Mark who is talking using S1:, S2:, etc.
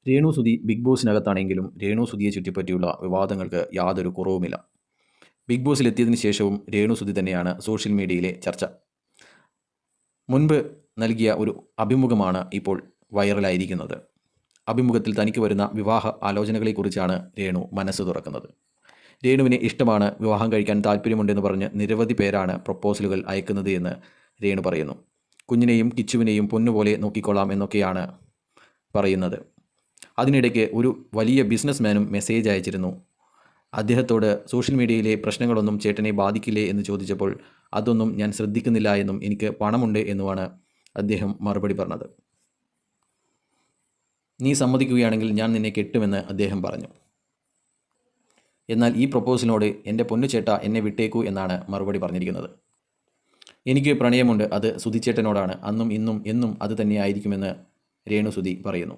S1: Renu Sudhi big ബോസിനകത്താണെങ്കിലും Renu സുധിയെ ചുറ്റിപ്പറ്റിയുള്ള വിവാദങ്ങൾക്ക് യാതൊരു കുറവുമില്ല. ബിഗ് ബോസിലെത്തിയതിനു ശേഷവും രേണു സുധി തന്നെയാണ് സോഷ്യൽ മീഡിയയിലെ ചർച്ച. മുൻപ് നൽകിയ ഒരു അഭിമുഖമാണ് ഇപ്പോൾ വൈറലായിരിക്കുന്നത്. അഭിമുഖത്തിൽ തനിക്ക് വരുന്ന വിവാഹ ആലോചനകളെക്കുറിച്ചാണ് രേണു മനസ്സ് തുറക്കുന്നത്. രേണുവിനെ ഇഷ്ടമാണ്, വിവാഹം കഴിക്കാൻ താല്പര്യമുണ്ടെന്ന് പറഞ്ഞ് നിരവധി പേരാണ് പ്രപ്പോസലുകൾ അയക്കുന്നത് എന്ന് രേണു പറയുന്നു. കുഞ്ഞിനെയും കിച്ചുവിനെയും പൊന്നുപോലെ നോക്കിക്കൊള്ളാം എന്നൊക്കെയാണ് പറയുന്നത്. അതിനിടയ്ക്ക് ഒരു വലിയ ബിസിനസ്മാനും മെസ്സേജ് അയച്ചിരുന്നു. അദ്ദേഹത്തോട് സോഷ്യൽ മീഡിയയിലെ പ്രശ്നങ്ങളൊന്നും ചേട്ടനെ ബാധിക്കില്ലേ എന്ന് ചോദിച്ചപ്പോൾ അതൊന്നും ഞാൻ ശ്രദ്ധിക്കുന്നില്ല എന്നും എനിക്ക് പണമുണ്ട് എന്നുമാണ് അദ്ദേഹം മറുപടി പറഞ്ഞത്. നീ സമ്മതിക്കുകയാണെങ്കിൽ ഞാൻ നിന്നെ കെട്ടുമെന്ന് അദ്ദേഹം പറഞ്ഞു. എന്നാൽ ഈ പ്രപ്പോസലിനോട് എൻ്റെ പൊന്നു ചേട്ട എന്നെ വിട്ടേക്കൂ എന്നാണ് മറുപടി പറഞ്ഞിരിക്കുന്നത്. എനിക്ക് പ്രണയമുണ്ട്, അത് സുധിച്ചേട്ടനോടാണ്, അന്നും ഇന്നും എന്നും അത് തന്നെയായിരിക്കുമെന്ന് രേണു സുധി പറയുന്നു.